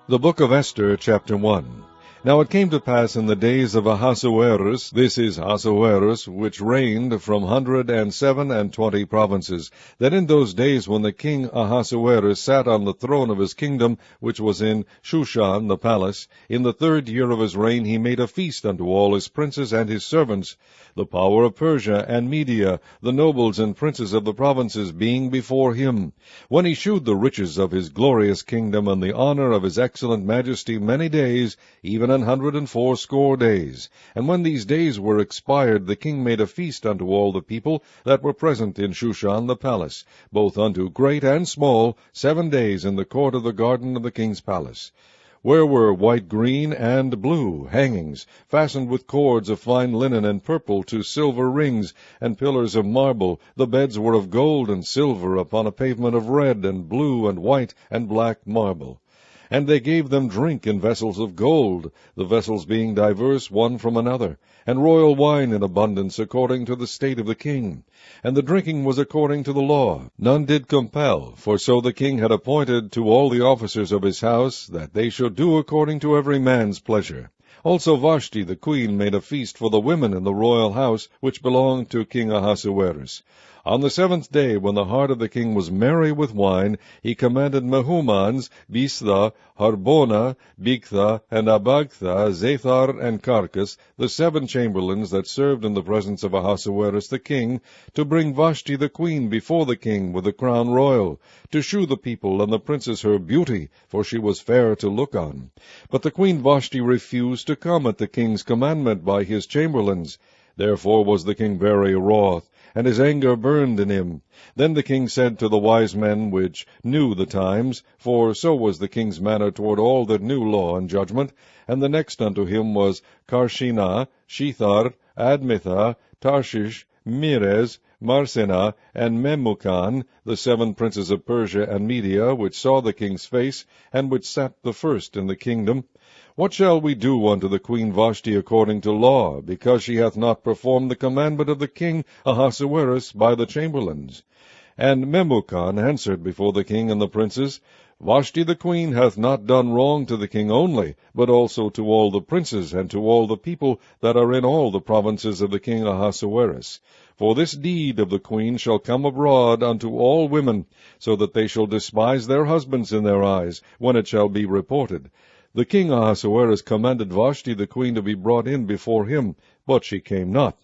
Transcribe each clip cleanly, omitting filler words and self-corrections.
The Book of Esther, chapter 1. Now it came to pass in the days of Ahasuerus, this is Ahasuerus, which reigned from 127 provinces, that in those days when the king Ahasuerus sat on the throne of his kingdom, which was in Shushan the palace, in the 3rd year of his reign he made a feast unto all his princes and his servants, the power of Persia and Media, the nobles and princes of the provinces being before him, when he shewed the riches of his glorious kingdom and the honor of his excellent majesty many days, even 180 days. And when these days were expired, the king made a feast unto all the people that were present in Shushan the palace, both unto great and small, 7 days in the court of the garden of the king's palace, where were white, green, and blue hangings, fastened with cords of fine linen and purple to silver rings, and pillars of marble. The beds were of gold and silver, upon a pavement of red, and blue, and white, and black marble. And they gave them drink in vessels of gold, the vessels being diverse one from another, and royal wine in abundance, according to the state of the king. And the drinking was according to the law. None did compel, for so the king had appointed to all the officers of his house, that they should do according to every man's pleasure. Also Vashti the queen made a feast for the women in the royal house, which belonged to King Ahasuerus. On the 7th day, when the heart of the king was merry with wine, he commanded Mehumans, Biztha, Harbona, Bigtha, and Abagtha, Zethar, and Carcas, the 7 chamberlains that served in the presence of Ahasuerus the king, to bring Vashti the queen before the king with the crown royal, to shew the people and the princes her beauty, for she was fair to look on. But the queen Vashti refused to come at the king's commandment by his chamberlains. Therefore was the king very wroth, and his anger burned in him. Then the king said to the wise men which knew the times, for so was the king's manner toward all that knew law and judgment, and the next unto him was Karshina, Shethar, Admitha, Tarshish, Meres, Marsena, and Memucan, the 7 princes of Persia and Media, which saw the king's face, and which sat the first in the kingdom. What shall we do unto the queen Vashti according to law, because she hath not performed the commandment of the king Ahasuerus by the chamberlains? And Memucan answered before the king and the princes, Vashti the queen hath not done wrong to the king only, but also to all the princes, and to all the people that are in all the provinces of the king Ahasuerus. For this deed of the queen shall come abroad unto all women, so that they shall despise their husbands in their eyes, when it shall be reported. The king Ahasuerus commanded Vashti the queen to be brought in before him, but she came not.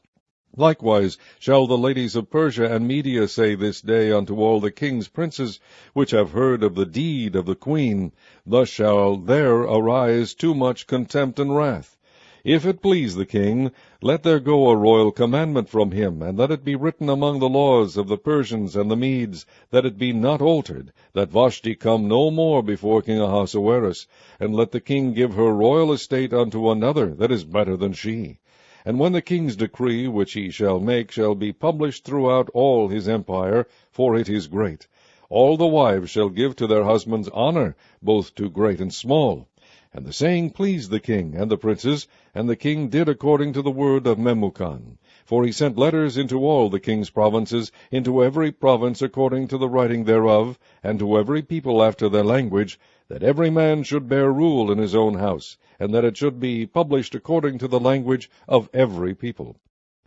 Likewise shall the ladies of Persia and Media say this day unto all the king's princes, which have heard of the deed of the queen, thus shall there arise too much contempt and wrath. If it please the king, let there go a royal commandment from him, and let it be written among the laws of the Persians and the Medes, that it be not altered, that Vashti come no more before King Ahasuerus, and let the king give her royal estate unto another that is better than she. And when the king's decree which he shall make shall be published throughout all his empire, for it is great, all the wives shall give to their husbands honor, both to great and small. And the saying pleased the king and the princes, and the king did according to the word of Memucan. For he sent letters into all the king's provinces, into every province according to the writing thereof, and to every people after their language, that every man should bear rule in his own house, and that it should be published according to the language of every people.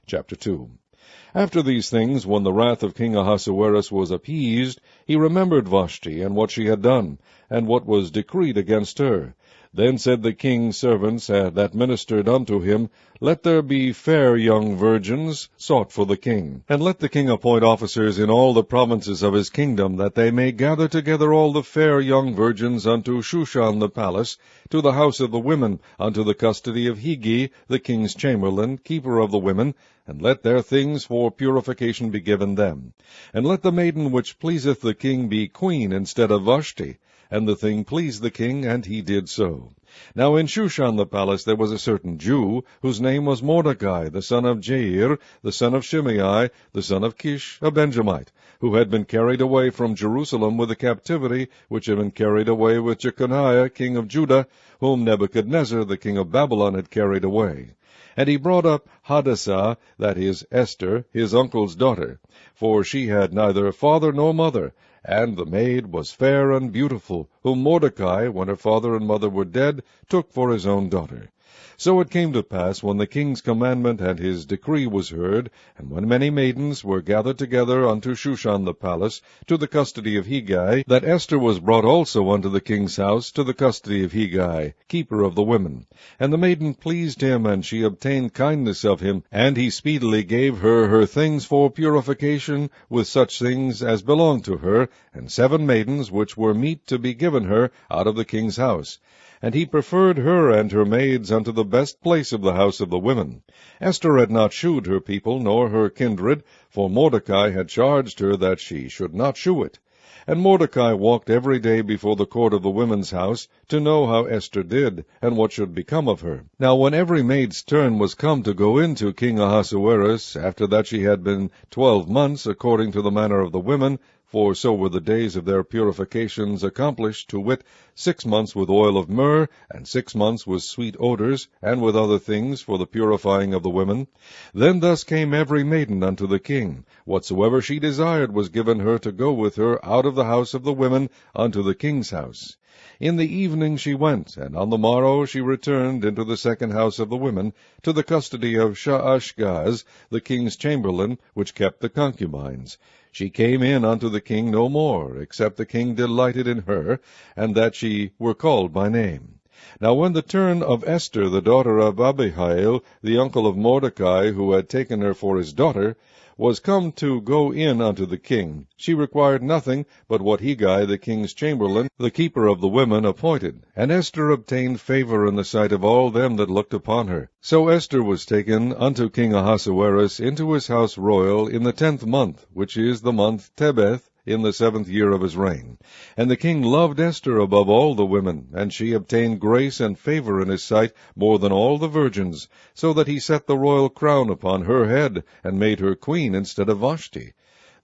Chapter 2. After these things, when the wrath of King Ahasuerus was appeased, he remembered Vashti, and what she had done, and what was decreed against her. Then said the king's servants that ministered unto him, Let there be fair young virgins sought for the king, and let the king appoint officers in all the provinces of his kingdom, that they may gather together all the fair young virgins unto Shushan the palace, to the house of the women, unto the custody of Higi, the king's chamberlain, keeper of the women, and let their things for purification be given them. And let the maiden which pleaseth the king be queen instead of Vashti. And the thing pleased the king, and he did so. Now in Shushan the palace there was a certain Jew, whose name was Mordecai, the son of Jair, the son of Shimei, the son of Kish, a Benjamite, who had been carried away from Jerusalem with the captivity, which had been carried away with Jeconiah king of Judah, whom Nebuchadnezzar the king of Babylon had carried away. And he brought up Hadassah, that is, Esther, his uncle's daughter, for she had neither father nor mother, and the maid was fair and beautiful, whom Mordecai, when her father and mother were dead, took for his own daughter. So it came to pass, when the king's commandment and his decree was heard, and when many maidens were gathered together unto Shushan the palace, to the custody of Hegai, that Esther was brought also unto the king's house, to the custody of Hegai, keeper of the women. And the maiden pleased him, and she obtained kindness of him, and he speedily gave her her things for purification, with such things as belonged to her, and 7 maidens which were meet to be given her out of the king's house. And he preferred her and her maids unto the best place of the house of the women. Esther had not shewed her people, nor her kindred, for Mordecai had charged her that she should not shew it. And Mordecai walked every day before the court of the women's house, to know how Esther did, and what should become of her. Now when every maid's turn was come to go in to King Ahasuerus, after that she had been 12 months, according to the manner of the women, for so were the days of their purifications accomplished, to wit, 6 months with oil of myrrh, and 6 months with sweet odors, and with other things for the purifying of the women. Then thus came every maiden unto the king. Whatsoever she desired was given her to go with her out of the house of the women unto the king's house. In the evening she went, and on the morrow she returned into the second house of the women, to the custody of Shaashgaz, the king's chamberlain, which kept the concubines. She came in unto the king no more, except the king delighted in her, and that she were called by name. Now when the turn of Esther, the daughter of Abihail, the uncle of Mordecai, who had taken her for his daughter, was come to go in unto the king, she required nothing but what Hegai, the king's chamberlain, the keeper of the women, appointed. And Esther obtained favor in the sight of all them that looked upon her. So Esther was taken unto King Ahasuerus into his house royal in the 10th month, which is the month Tebeth, in the 7th year of his reign. And the king loved Esther above all the women, and she obtained grace and favor in his sight more than all the virgins, so that he set the royal crown upon her head, and made her queen instead of Vashti.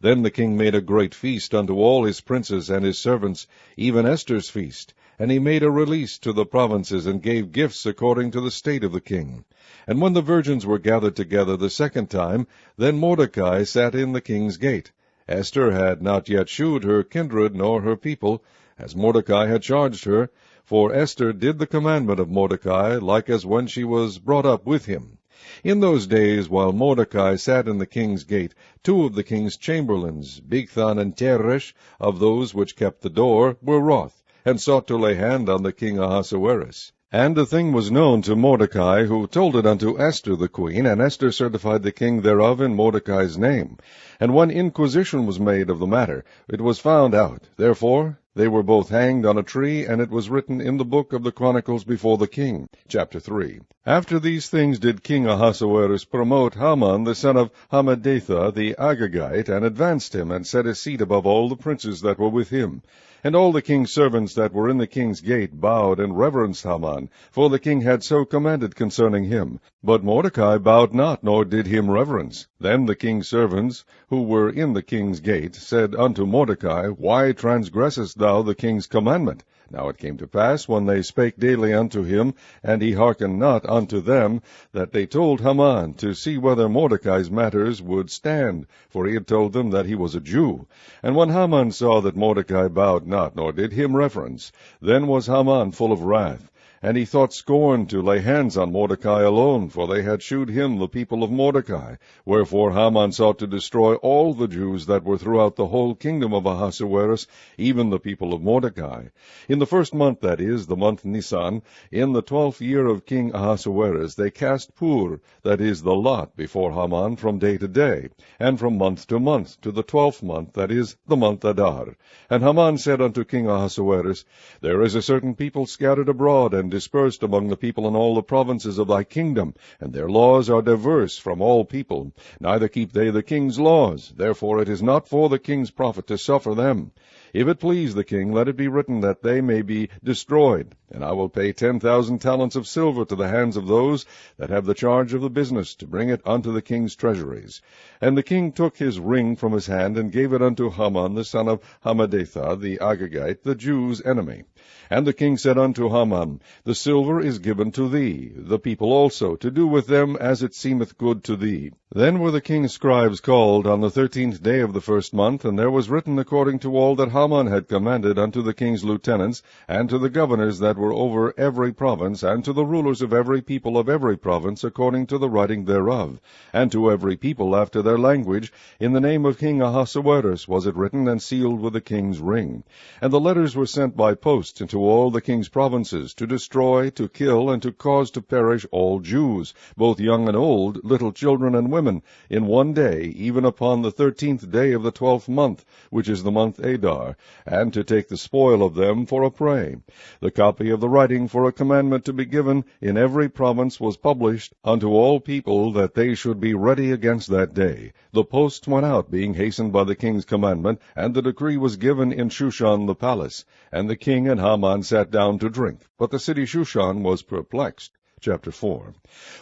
Then the king made a great feast unto all his princes and his servants, even Esther's feast, and he made a release to the provinces, and gave gifts according to the state of the king. And when the virgins were gathered together the 2nd time, then Mordecai sat in the king's gate. Esther had not yet shewed her kindred nor her people, as Mordecai had charged her, for Esther did the commandment of Mordecai, like as when she was brought up with him. In those days, while Mordecai sat in the king's gate, 2 of the king's chamberlains, Bigthan and Teresh, of those which kept the door, were wroth, and sought to lay hand on the king Ahasuerus. And the thing was known to Mordecai, who told it unto Esther the queen, and Esther certified the king thereof in Mordecai's name. And when inquisition was made of the matter, it was found out. Therefore they were both hanged on a tree, and it was written in the book of the Chronicles before the king. Chapter 3. After these things did King Ahasuerus promote Haman the son of Hammedatha the Agagite, and advanced him, and set his seat above all the princes that were with him. And all the king's servants that were in the king's gate bowed and reverenced Haman, for the king had so commanded concerning him. But Mordecai bowed not, nor did him reverence. Then the king's servants, who were in the king's gate, said unto Mordecai, Why transgressest thou the king's commandment? Now it came to pass, when they spake daily unto him, and he hearkened not unto them, that they told Haman, to see whether Mordecai's matters would stand, for he had told them that he was a Jew. And when Haman saw that Mordecai bowed not, nor did him reverence, then was Haman full of wrath. And he thought scorn to lay hands on Mordecai alone, for they had shewed him the people of Mordecai. Wherefore Haman sought to destroy all the Jews that were throughout the whole kingdom of Ahasuerus, even the people of Mordecai. In the 1st month, that is, the month Nisan, in the 12th year of King Ahasuerus, they cast pur, that is, the lot, before Haman from day to day, and from month to month, to the 12th month, that is, the month Adar. And Haman said unto King Ahasuerus, There is a certain people scattered abroad, and dispersed among the people in all the provinces of thy kingdom, and their laws are diverse from all people, neither keep they the king's laws. Therefore it is not for the king's profit to suffer them. If it please the king, let it be written that they may be destroyed, and I will pay 10,000 talents of silver to the hands of those that have the charge of the business, to bring it unto the king's treasuries. And the king took his ring from his hand, and gave it unto Haman the son of Hammedatha the Agagite, the Jews' enemy. And the king said unto Haman, The silver is given to thee, the people also, to do with them as it seemeth good to thee. Then were the king's scribes called on the 13th day of the first month, and there was written according to all that Haman had commanded unto the king's lieutenants, and to the governors that were over every province, and to the rulers of every people of every province, according to the writing thereof, and to every people after their language, in the name of King Ahasuerus was it written, and sealed with the king's ring. And the letters were sent by post into all the king's provinces, to destroy, to kill, and to cause to perish all Jews, both young and old, little children and women, in one day, even upon the 13th day of the 12th month, which is the month Adar, and to take the spoil of them for a prey. The copy of the writing for a commandment to be given in every province was published unto all people, that they should be ready against that day. The posts went out, being hastened by the king's commandment, and the decree was given in Shushan the palace. And the king and Haman sat down to drink, but the city Shushan was perplexed. Chapter 4.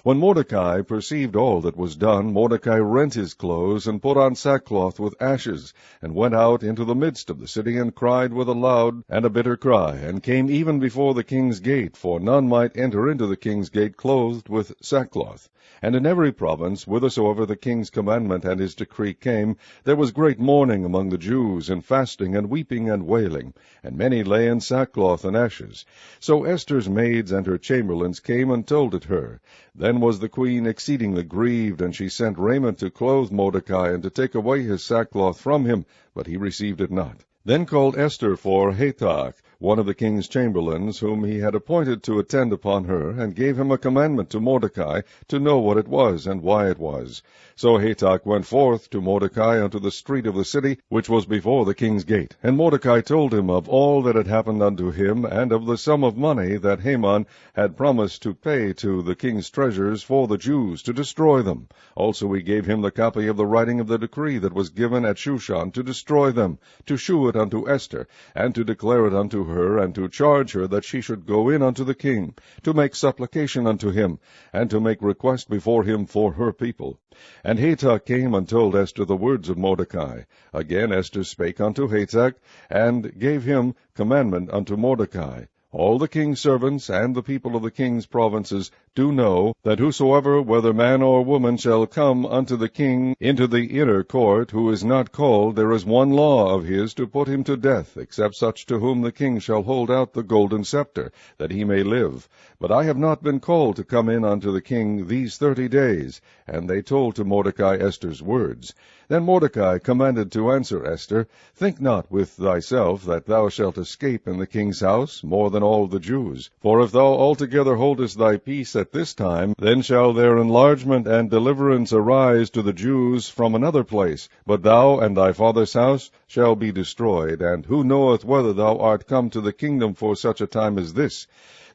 When Mordecai perceived all that was done, Mordecai rent his clothes, and put on sackcloth with ashes, and went out into the midst of the city, and cried with a loud and a bitter cry, and came even before the king's gate, for none might enter into the king's gate clothed with sackcloth. And in every province, whithersoever the king's commandment and his decree came, there was great mourning among the Jews, and fasting, and weeping, and wailing, and many lay in sackcloth and ashes. So Esther's maids and her chamberlains came and told it her. Then was the queen exceedingly grieved, and she sent raiment to clothe Mordecai, and to take away his sackcloth from him, but he received it not. Then called Esther for Hathach, one of the king's chamberlains, whom he had appointed to attend upon her, and gave him a commandment to Mordecai, to know what it was, and why it was. So Hathach went forth to Mordecai unto the street of the city, which was before the king's gate. And Mordecai told him of all that had happened unto him, and of the sum of money that Haman had promised to pay to the king's treasures for the Jews, to destroy them. Also he gave him the copy of the writing of the decree that was given at Shushan, to destroy them, to shew it unto Esther, and to declare it unto her, and to charge her that she should go in unto the king, to make supplication unto him, and to make request before him for her people. And Hathach came and told Esther the words of Mordecai. Again Esther spake unto Hathach, and gave him commandment unto Mordecai. All the king's servants and the people of the king's provinces do know that whosoever, whether man or woman, shall come unto the king into the inner court, who is not called, there is one law of his to put him to death, except such to whom the king shall hold out the golden scepter, that he may live. But I have not been called to come in unto the king these 30 days. And they told to Mordecai Esther's words. Then Mordecai commanded to answer Esther, Think not with thyself that thou shalt escape in the king's house more than all the Jews. For if thou altogether holdest thy peace at this time, then shall their enlargement and deliverance arise to the Jews from another place. But thou and thy father's house shall be destroyed, and who knoweth whether thou art come to the kingdom for such a time as this?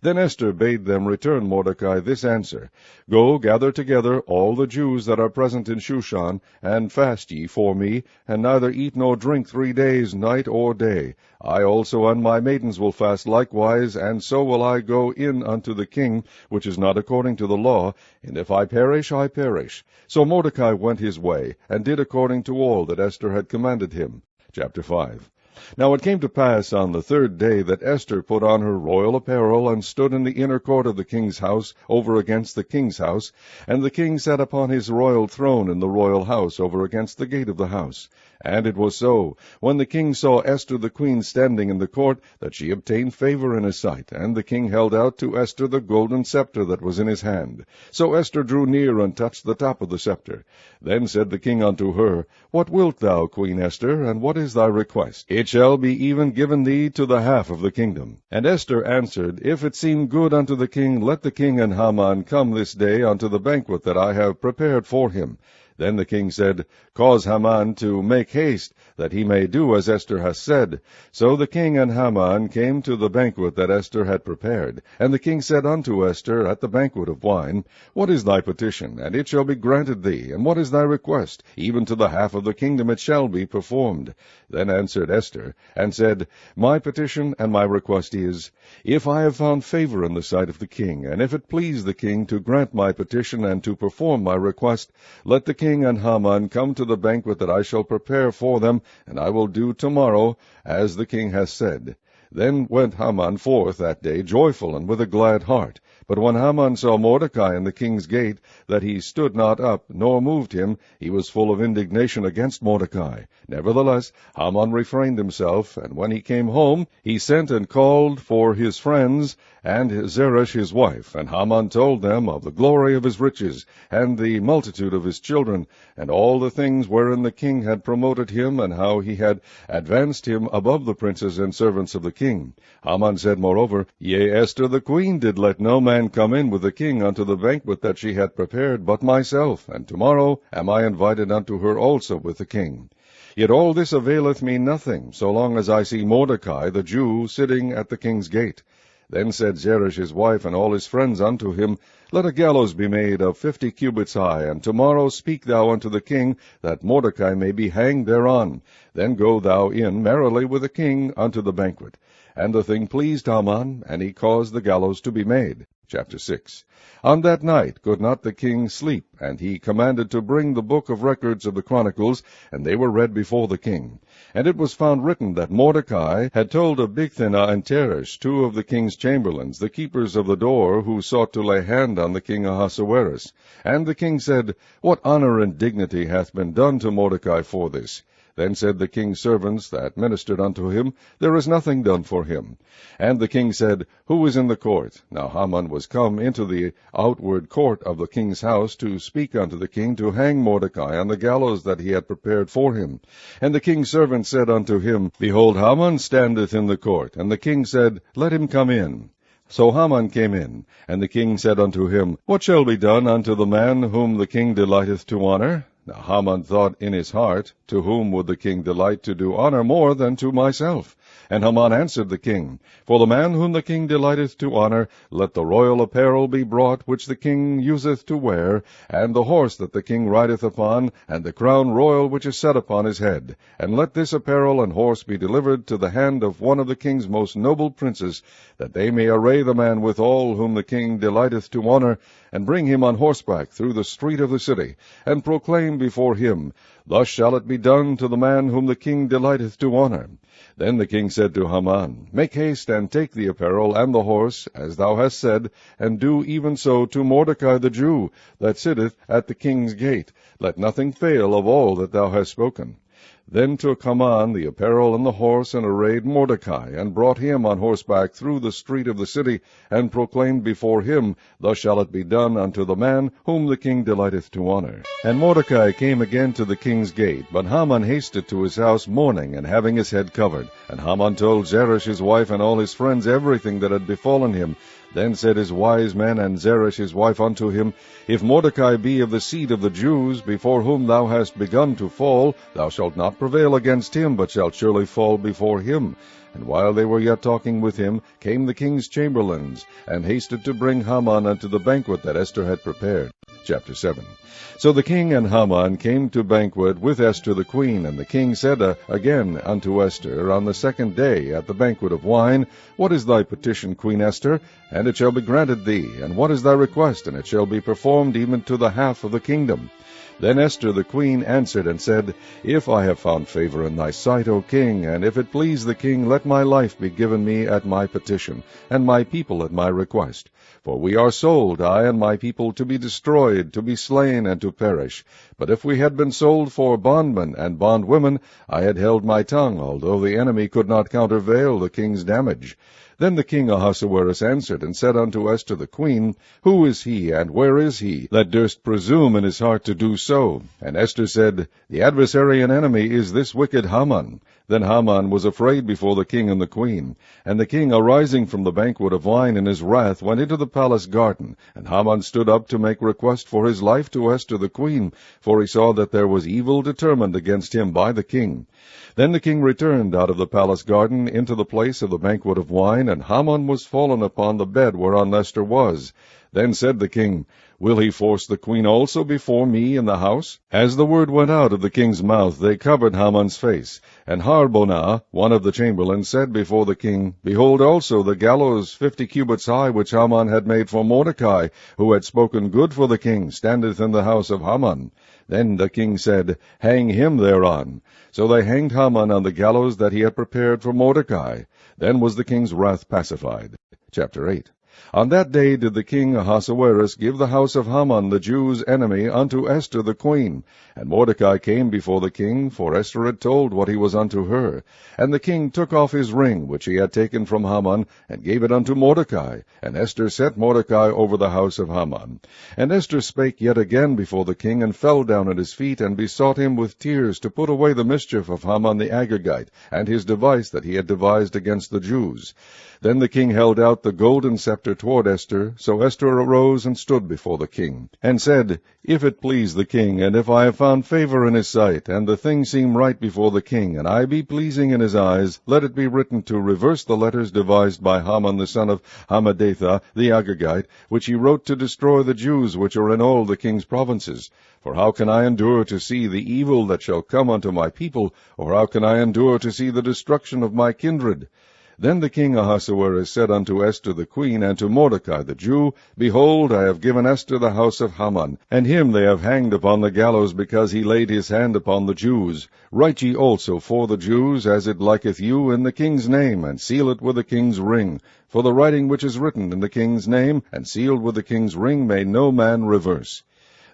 Then Esther bade them return Mordecai this answer, Go, gather together all the Jews that are present in Shushan, and fast ye for me, and neither eat nor drink 3 days, night or day. I also and my maidens will fast likewise, and so will I go in unto the king, which is not according to the law, and if I perish, I perish. So Mordecai went his way, and did according to all that Esther had commanded him. Chapter 5. Now it came to pass on the 3rd day that Esther put on her royal apparel, and stood in the inner court of the king's house, over against the king's house. And the king sat upon his royal throne in the royal house, over against the gate of the house. And it was so, when the king saw Esther the queen standing in the court, that she obtained favor in his sight, and the king held out to Esther the golden scepter that was in his hand. So Esther drew near, and touched the top of the scepter. Then said the king unto her, What wilt thou, Queen Esther, and what is thy request? It shall be even given thee to the half of the kingdom. And Esther answered, If it seem good unto the king, let the king and Haman come this day unto the banquet that I have prepared for him. Then the king said, Cause Haman to make haste, that he may do as Esther hath said. So the king and Haman came to the banquet that Esther had prepared. And the king said unto Esther at the banquet of wine, What is thy petition? And it shall be granted thee. And what is thy request? Even to the half of the kingdom it shall be performed. Then answered Esther, and said, My petition and my request is, if I have found favor in the sight of the king, and if it please the king to grant my petition and to perform my request, let the king and Haman come to the banquet that I shall prepare for them, and I will do tomorrow as the king hath said. Then went Haman forth that day joyful and with a glad heart. But when Haman saw Mordecai in the king's gate, that he stood not up, nor moved him, he was full of indignation against Mordecai. Nevertheless, Haman refrained himself, and when he came home, he sent and called for his friends, and Zeresh his wife. And Haman told them of the glory of his riches, and the multitude of his children, and all the things wherein the king had promoted him, and how he had advanced him above the princes and servants of the king. Haman said moreover, Yea, Esther the queen did let no man come in with the king unto the banquet that she had prepared, but myself, and tomorrow am I invited unto her also with the king. Yet all this availeth me nothing, so long as I see Mordecai the Jew sitting at the king's gate. Then said Zeresh his wife and all his friends unto him, Let a gallows be made of 50 cubits high, and tomorrow speak thou unto the king, that Mordecai may be hanged thereon. Then go thou in merrily with the king unto the banquet. And the thing pleased Haman, and he caused the gallows to be made. Chapter 6. On that night could not the king sleep, and he commanded to bring the book of records of the Chronicles, and they were read before the king. And it was found written that Mordecai had told of Bigthana and Teresh, two of the king's chamberlains, the keepers of the door, who sought to lay hand on the king Ahasuerus. And the king said, What honor and dignity hath been done to Mordecai for this? Then said the king's servants that ministered unto him, There is nothing done for him. And the king said, Who is in the court? Now Haman was come into the outward court of the king's house to speak unto the king to hang Mordecai on the gallows that he had prepared for him. And the king's servant said unto him, Behold, Haman standeth in the court. And the king said, Let him come in. So Haman came in, and the king said unto him, What shall be done unto the man whom the king delighteth to honor? Now Haman thought in his heart, To whom would the king delight to do honor more than to myself? And Haman answered the king, For the man whom the king delighteth to honor, let the royal apparel be brought which the king useth to wear, and the horse that the king rideth upon, and the crown royal which is set upon his head. And let this apparel and horse be delivered to the hand of one of the king's most noble princes, that they may array the man withal whom the king delighteth to honor, and bring him on horseback through the street of the city, and proclaim before him, Thus shall it be done to the man whom the king delighteth to honor. Then the king said to Haman, Make haste and take the apparel and the horse, as thou hast said, and do even so to Mordecai the Jew, that sitteth at the king's gate. Let nothing fail of all that thou hast spoken. Then took Haman the apparel and the horse, and arrayed Mordecai, and brought him on horseback through the street of the city, and proclaimed before him, Thus shall it be done unto the man whom the king delighteth to honor. And Mordecai came again to the king's gate, but Haman hasted to his house mourning, and having his head covered. And Haman told Zeresh his wife and all his friends everything that had befallen him. Then said his wise men and Zeresh his wife unto him, If Mordecai be of the seed of the Jews, before whom thou hast begun to fall, thou shalt not prevail against him, but shalt surely fall before him. And while they were yet talking with him, came the king's chamberlains, and hasted to bring Haman unto the banquet that Esther had prepared. Chapter 7. So the king and Haman came to banquet with Esther the queen, and the king said again unto Esther on the second day at the banquet of wine, What is thy petition, Queen Esther? And it shall be granted thee. And what is thy request? And it shall be performed even to the half of the kingdom. Then Esther the queen answered and said, If I have found favor in thy sight, O king, and if it please the king, let my life be given me at my petition, and my people at my request. For we are sold, I and my people, to be destroyed, to be slain, and to perish. But if we had been sold for bondmen and bondwomen, I had held my tongue, although the enemy could not countervail the king's damage. Then the king Ahasuerus answered and said unto Esther the queen, Who is he, and where is he, that durst presume in his heart to do so? And Esther said, The adversary and enemy is this wicked Haman. Then Haman was afraid before the king and the queen. And the king, arising from the banquet of wine in his wrath, went into the palace garden. And Haman stood up to make request for his life to Esther the queen, for he saw that there was evil determined against him by the king. Then the king returned out of the palace garden into the place of the banquet of wine, and Haman was fallen upon the bed whereon Esther was. Then said the king, Will he force the queen also before me in the house? As the word went out of the king's mouth, they covered Haman's face. And Harbonah, one of the chamberlains, said before the king, Behold also the gallows 50 cubits high, which Haman had made for Mordecai, who had spoken good for the king, standeth in the house of Haman. Then the king said, Hang him thereon. So they hanged Haman on the gallows that he had prepared for Mordecai. Then was the king's wrath pacified. Chapter 8. On that day did the king Ahasuerus give the house of Haman the Jews' enemy unto Esther the queen. And Mordecai came before the king, for Esther had told what he was unto her. And the king took off his ring, which he had taken from Haman, and gave it unto Mordecai. And Esther set Mordecai over the house of Haman. And Esther spake yet again before the king, and fell down at his feet, and besought him with tears to put away the mischief of Haman the Agagite, and his device that he had devised against the Jews. Then the king held out the golden scepter toward Esther. So Esther arose and stood before the king, and said, If it please the king, and if I have found favor in his sight, and the thing seem right before the king, and I be pleasing in his eyes, let it be written to reverse the letters devised by Haman the son of Hammedatha the Agagite, which he wrote to destroy the Jews which are in all the king's provinces. For how can I endure to see the evil that shall come unto my people, or how can I endure to see the destruction of my kindred? Then the king Ahasuerus said unto Esther the queen, and to Mordecai the Jew, Behold, I have given Esther the house of Haman, and him they have hanged upon the gallows, because he laid his hand upon the Jews. Write ye also for the Jews, as it liketh you, in the king's name, and seal it with the king's ring. For the writing which is written in the king's name, and sealed with the king's ring, may no man reverse.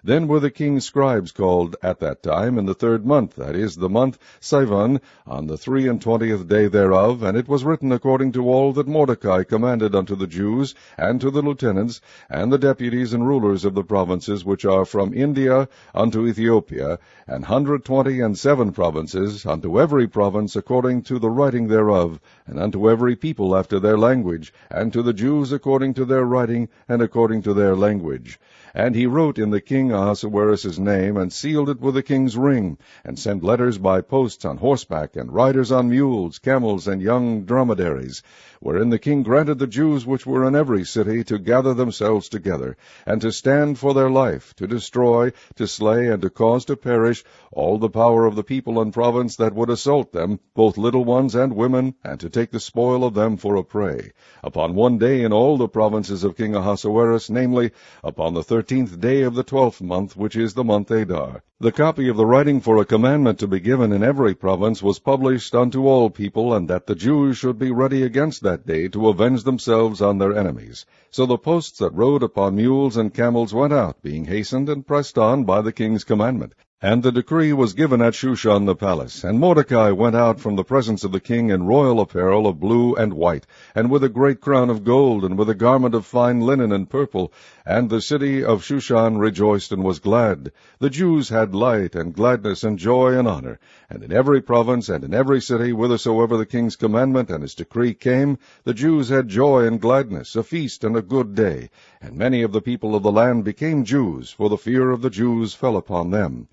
Then were the king's scribes called at that time in the 3rd month, that is, the month Sivan, on the 23 day thereof, and it was written according to all that Mordecai commanded unto the Jews, and to the lieutenants, and the deputies and rulers of the provinces which are from India unto Ethiopia, 127 provinces, unto every province according to the writing thereof, and unto every people after their language, and to the Jews according to their writing, and according to their language. And he wrote in the king Ahasuerus' name, and sealed it with the king's ring, and sent letters by posts on horseback, and riders on mules, camels, and young dromedaries, wherein the king granted the Jews which were in every city to gather themselves together, and to stand for their life, to destroy, to slay, and to cause to perish all the power of the people and province that would assault them, both little ones and women, and to take the spoil of them for a prey, upon one day in all the provinces of King Ahasuerus, namely, upon the 13th day of the 12th month, which is the month Adar. The copy of the writing for a commandment to be given in every province was published unto all people, and that the Jews should be ready against that day to avenge themselves on their enemies. So the posts that rode upon mules and camels went out, being hastened and pressed on by the king's commandment. And the decree was given at Shushan the palace. And Mordecai went out from the presence of the king in royal apparel of blue and white, and with a great crown of gold, and with a garment of fine linen and purple. And the city of Shushan rejoiced and was glad. The Jews had light and gladness and joy and honor. And in every province and in every city, whithersoever the king's commandment and his decree came, the Jews had joy and gladness, a feast and a good day. And many of the people of the land became Jews, for the fear of the Jews fell upon them.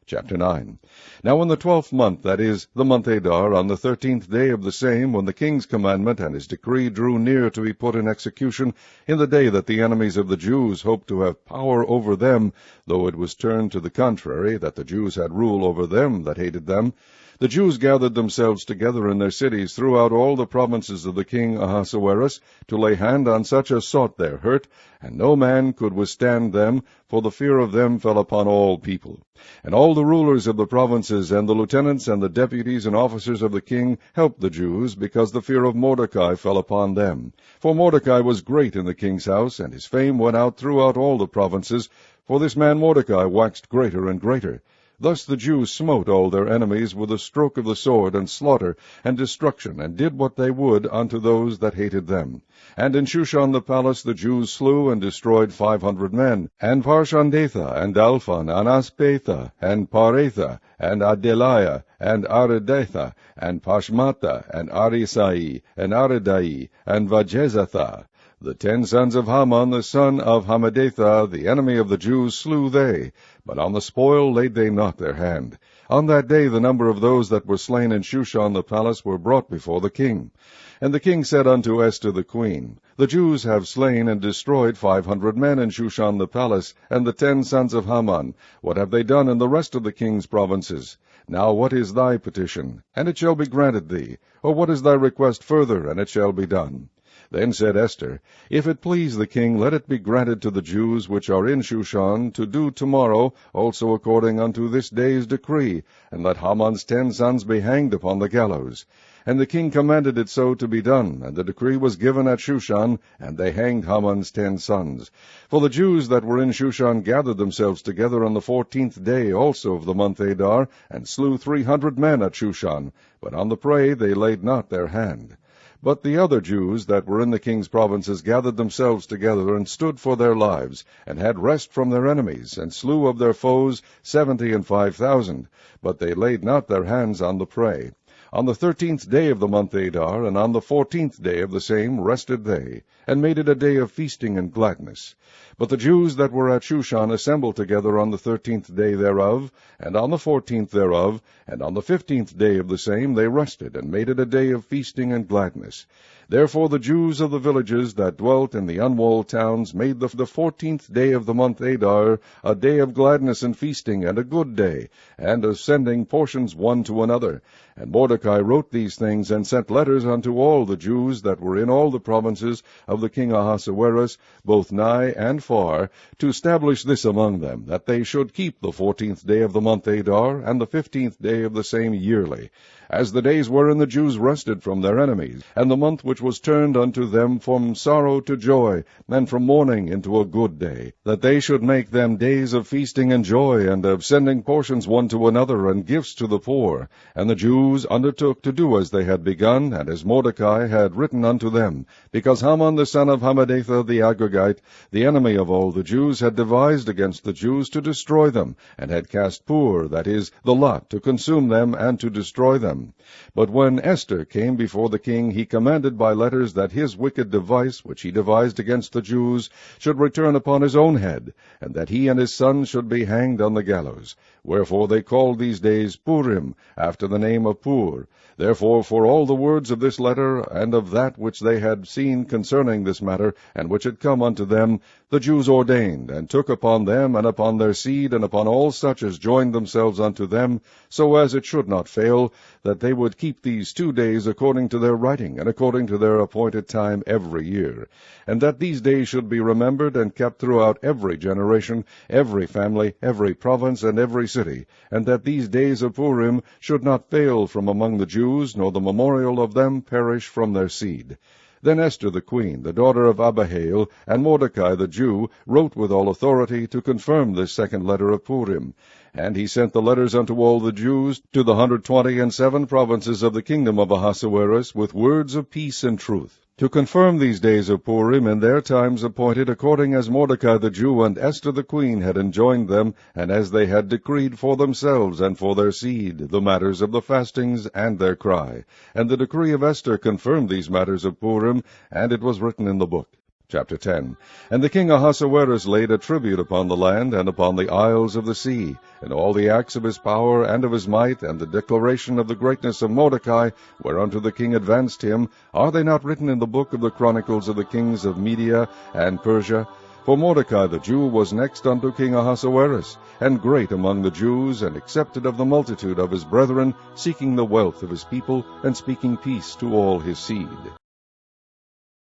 Chapter 9. Now in the 12th month, that is, the month Adar, on the 13th day of the same, when the king's commandment and his decree drew near to be put in execution, in the day that the enemies of the Jews hoped to have power over them, though it was turned to the contrary, that the Jews had rule over them that hated them, the Jews gathered themselves together in their cities throughout all the provinces of the king Ahasuerus, to lay hand on such as sought their hurt, and no man could withstand them, for the fear of them fell upon all people. And all the rulers of the provinces, and the lieutenants, and the deputies, and officers of the king helped the Jews, because the fear of Mordecai fell upon them. For Mordecai was great in the king's house, and his fame went out throughout all the provinces, for this man Mordecai waxed greater and greater. Thus the Jews smote all their enemies with a stroke of the sword, and slaughter, and destruction, and did what they would unto those that hated them. And in Shushan the palace the Jews slew and destroyed 500 men, and Parshandatha, and Dalphon, and Aspatha, and Paratha, and Adeliah, and Aridatha, and Pashmatha, and Arisai, and Aridai, and Vajezatha. The 10 sons of Haman, the son of Hammedatha, the enemy of the Jews, slew they, but on the spoil laid they not their hand. On that day the number of those that were slain in Shushan the palace were brought before the king. And the king said unto Esther the queen, The Jews have slain and destroyed 500 men in Shushan the palace, and the 10 sons of Haman. What have they done in the rest of the king's provinces? Now what is thy petition? And it shall be granted thee. Or what is thy request further? And it shall be done. Then said Esther, If it please the king, let it be granted to the Jews which are in Shushan to do tomorrow also according unto this day's decree, and let Haman's 10 sons be hanged upon the gallows. And the king commanded it so to be done, and the decree was given at Shushan, and they hanged Haman's 10 sons. For the Jews that were in Shushan gathered themselves together on the 14th day also of the month Adar, and slew 300 men at Shushan, but on the prey they laid not their hand. But the other Jews that were in the king's provinces gathered themselves together, and stood for their lives, and had rest from their enemies, and slew of their foes 75,000, but they laid not their hands on the prey. On the 13th day of the month Adar, and on the 14th day of the same, rested they, and made it a day of feasting and gladness. But the Jews that were at Shushan assembled together on the 13th day thereof, and on the 14th thereof, and on the 15th day of the same they rested, and made it a day of feasting and gladness. Therefore the Jews of the villages that dwelt in the unwalled towns made the 14th day of the month Adar a day of gladness and feasting, and a good day, and of sending portions one to another. And Mordecai wrote these things, and sent letters unto all the Jews that were in all the provinces of the king Ahasuerus, both nigh and far, to establish this among them, that they should keep the 14th day of the month Adar, and the 15th day of the same yearly, as the days wherein the Jews rested from their enemies, and the month which was turned unto them from sorrow to joy, and from mourning into a good day, that they should make them days of feasting and joy, and of sending portions one to another, and gifts to the poor. And the Jews undertook to do as they had begun, and as Mordecai had written unto them, because Haman the son of Hammedatha the Agagite, the enemy of all the Jews, had devised against the Jews to destroy them, and had cast pur, that is, the lot, to consume them and to destroy them. But when Esther came before the king, he commanded by letters that his wicked device, which he devised against the Jews, should return upon his own head, and that he and his sons should be hanged on the gallows. Wherefore they called these days Purim, after the name of Pur. Therefore for all the words of this letter, and of that which they had seen concerning this matter, and which had come unto them, the Jews ordained, and took upon them, and upon their seed, and upon all such as joined themselves unto them, so as it should not fail, that they would keep these 2 days according to their writing, and according to their appointed time every year, and that these days should be remembered and kept throughout every generation, every family, every province, and every city, and that these days of Purim should not fail from among the Jews, nor the memorial of them perish from their seed. Then Esther the queen, the daughter of Abihail, and Mordecai the Jew, wrote with all authority to confirm this second letter of Purim. And he sent the letters unto all the Jews to the 127 provinces of the kingdom of Ahasuerus, with words of peace and truth, to confirm these days of Purim in their times appointed, according as Mordecai the Jew and Esther the queen had enjoined them, and as they had decreed for themselves and for their seed, the matters of the fastings and their cry. And the decree of Esther confirmed these matters of Purim, and it was written in the book. Chapter 10. And the king Ahasuerus laid a tribute upon the land, and upon the isles of the sea, and all the acts of his power and of his might, and the declaration of the greatness of Mordecai, whereunto the king advanced him, are they not written in the book of the chronicles of the kings of Media and Persia? For Mordecai the Jew was next unto King Ahasuerus, and great among the Jews, and accepted of the multitude of his brethren, seeking the wealth of his people, and speaking peace to all his seed.